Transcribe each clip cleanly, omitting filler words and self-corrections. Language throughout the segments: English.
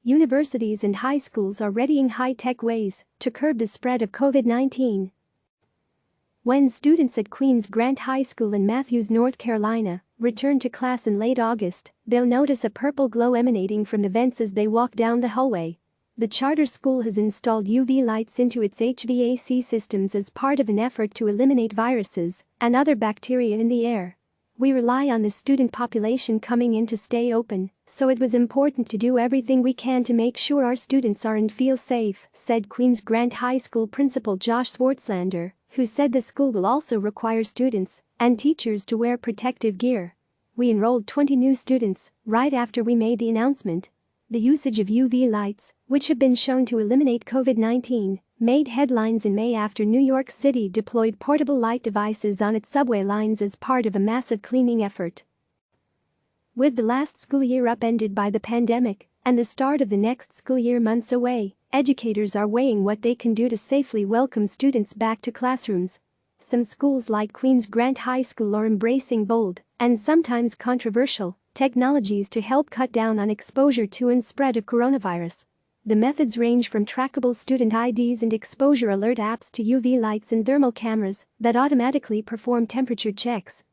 Universities and high schools are readying high-tech ways to curb the spread of COVID-19. When students at Queens Grant High School in Matthews, North Carolina, return to class in late August, they'll notice a purple glow emanating from the vents as they walk down the hallway. The charter school has installed UV lights into its HVAC systems as part of an effort to eliminate viruses and other bacteria in the air. We rely on the student population coming in to stay open, so it was important to do everything we can to make sure our students are and feel safe, said Queens Grant High School Principal Josh Swartzlander, who said the school will also require students and teachers to wear protective gear. We enrolled 20 new students right after we made the announcement. The usage of UV lights, which have been shown to eliminate COVID-19, made headlines in May after New York City deployed portable light devices on its subway lines as part of a massive cleaning effort. With the last school year upended by the pandemic and the start of the next school year months away, educators are weighing what they can do to safely welcome students back to classrooms. Some schools like Queens Grant High School are embracing bold and sometimes controversial technologies to help cut down on exposure to and spread of coronavirus. The methods range from trackable student IDs and exposure alert apps to UV lights and thermal cameras that automatically perform temperature checks.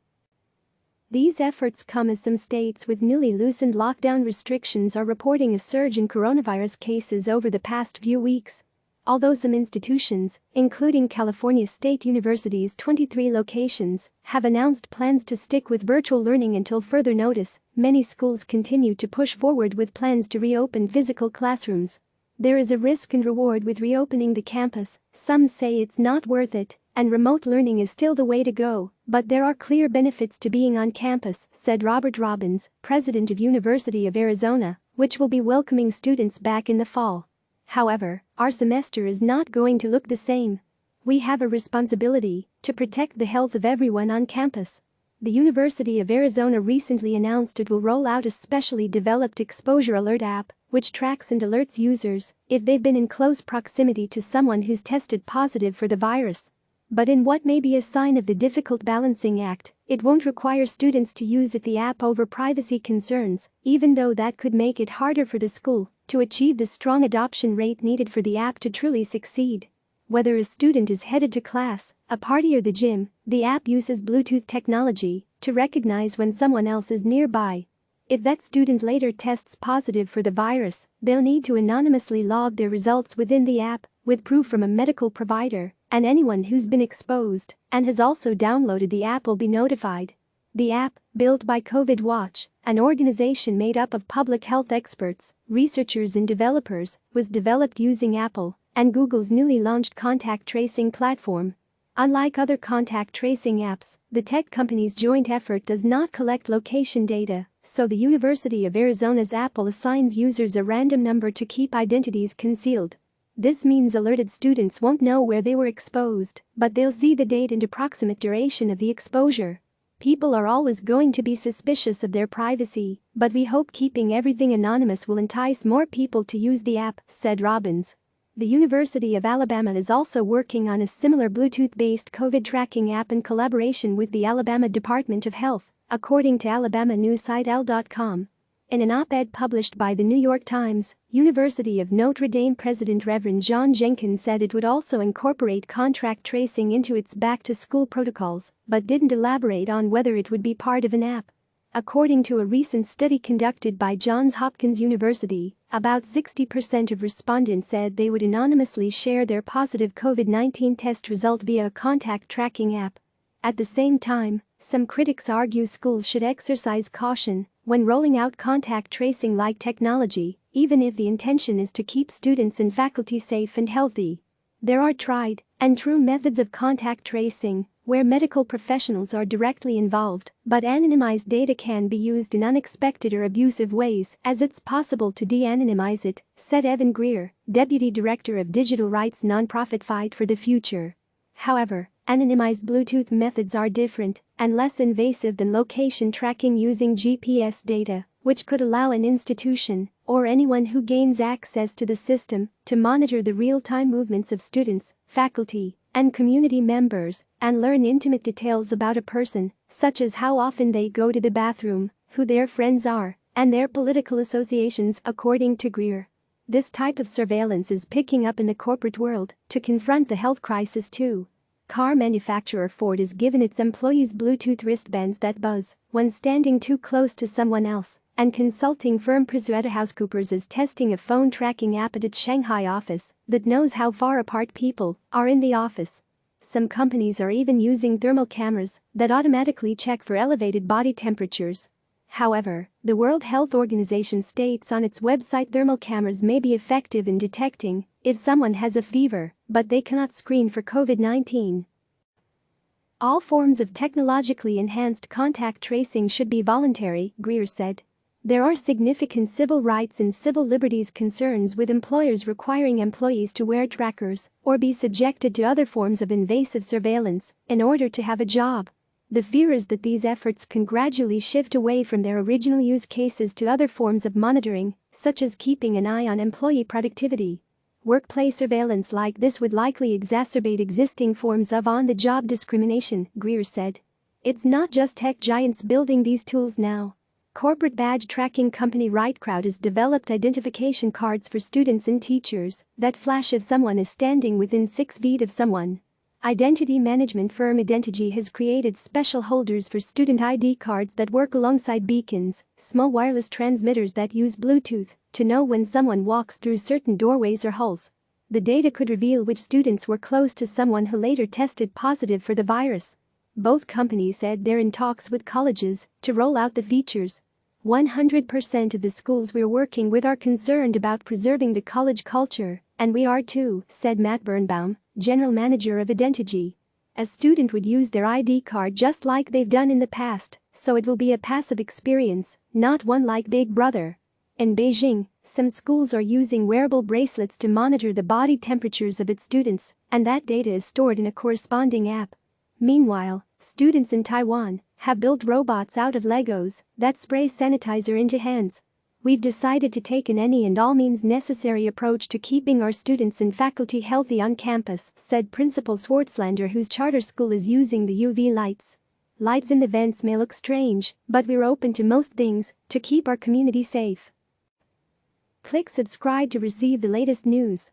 These efforts come as some states with newly loosened lockdown restrictions are reporting a surge in coronavirus cases over the past few weeks. Although some institutions, including California State University's 23 locations, have announced plans to stick with virtual learning until further notice, many schools continue to push forward with plans to reopen physical classrooms. There is a risk and reward with reopening the campus. Some say it's not worth it, and remote learning is still the way to go, but there are clear benefits to being on campus, said Robert Robbins, president of University of Arizona, which will be welcoming students back in the fall. However, our semester is not going to look the same. We have a responsibility to protect the health of everyone on campus. The University of Arizona recently announced it will roll out a specially developed exposure alert app, which tracks and alerts users if they've been in close proximity to someone who's tested positive for the virus. But in what may be a sign of the difficult balancing act, it won't require students to use the app over privacy concerns, even though that could make it harder for the school to achieve the strong adoption rate needed for the app to truly succeed. Whether a student is headed to class, a party or the gym, the app uses Bluetooth technology to recognize when someone else is nearby. If that student later tests positive for the virus, they'll need to anonymously log their results within the app, with proof from a medical provider, and anyone who's been exposed and has also downloaded the app will be notified. The app, built by COVID Watch, an organization made up of public health experts, researchers and developers, was developed using Apple and Google's newly launched contact tracing platform. Unlike other contact tracing apps, the tech company's joint effort does not collect location data, so the University of Arizona's Apple assigns users a random number to keep identities concealed. This means alerted students won't know where they were exposed, but they'll see the date and approximate duration of the exposure. People are always going to be suspicious of their privacy, but we hope keeping everything anonymous will entice more people to use the app, said Robbins. The University of Alabama is also working on a similar Bluetooth-based COVID tracking app in collaboration with the Alabama Department of Health, according to Alabama news site al.com. In an op-ed published by the New York Times, University of Notre Dame President Reverend John Jenkins said it would also incorporate contact tracing into its back-to-school protocols, but didn't elaborate on whether it would be part of an app. According to a recent study conducted by Johns Hopkins University, about 60% of respondents said they would anonymously share their positive COVID-19 test result via a contact tracking app. At the same time, some critics argue schools should exercise caution when rolling out contact tracing-like technology, even if the intention is to keep students and faculty safe and healthy. There are tried and true methods of contact tracing, where medical professionals are directly involved, but anonymized data can be used in unexpected or abusive ways, as it's possible to de-anonymize it, said Evan Greer, deputy director of digital rights nonprofit Fight for the Future. However, anonymized Bluetooth methods are different and less invasive than location tracking using GPS data, which could allow an institution or anyone who gains access to the system to monitor the real-time movements of students, faculty, and community members and learn intimate details about a person, such as how often they go to the bathroom, who their friends are, and their political associations, according to Greer. This type of surveillance is picking up in the corporate world to confront the health crisis too. Car manufacturer Ford has given its employees Bluetooth wristbands that buzz when standing too close to someone else, and consulting firm PricewaterhouseCoopers is testing a phone tracking app at its Shanghai office that knows how far apart people are in the office. Some companies are even using thermal cameras that automatically check for elevated body temperatures. However, the World Health Organization states on its website thermal cameras may be effective in detecting if someone has a fever, but they cannot screen for COVID-19. All forms of technologically enhanced contact tracing should be voluntary, Greer said. There are significant civil rights and civil liberties concerns with employers requiring employees to wear trackers or be subjected to other forms of invasive surveillance in order to have a job. The fear is that these efforts can gradually shift away from their original use cases to other forms of monitoring, such as keeping an eye on employee productivity. Workplace surveillance like this would likely exacerbate existing forms of on-the-job discrimination, Greer said. It's not just tech giants building these tools now. Corporate badge tracking company RightCrowd has developed identification cards for students and teachers that flash if someone is standing within 6 feet of someone. Identity management firm Identigy has created special holders for student ID cards that work alongside beacons, small wireless transmitters that use Bluetooth to know when someone walks through certain doorways or halls. The data could reveal which students were close to someone who later tested positive for the virus. Both companies said they're in talks with colleges to roll out the features. 100% of the schools we're working with are concerned about preserving the college culture, and we are too, said Matt Birnbaum, general manager of Identigy. A student would use their ID card just like they've done in the past, so it will be a passive experience, not one like Big Brother. In Beijing, some schools are using wearable bracelets to monitor the body temperatures of its students, and that data is stored in a corresponding app. Meanwhile, students in Taiwan have built robots out of Legos that spray sanitizer into hands. We've decided to take an any and all means necessary approach to keeping our students and faculty healthy on campus, said Principal Swartzlander, whose charter school is using the UV lights. Lights in the vents may look strange, but we're open to most things to keep our community safe. Click subscribe to receive the latest news.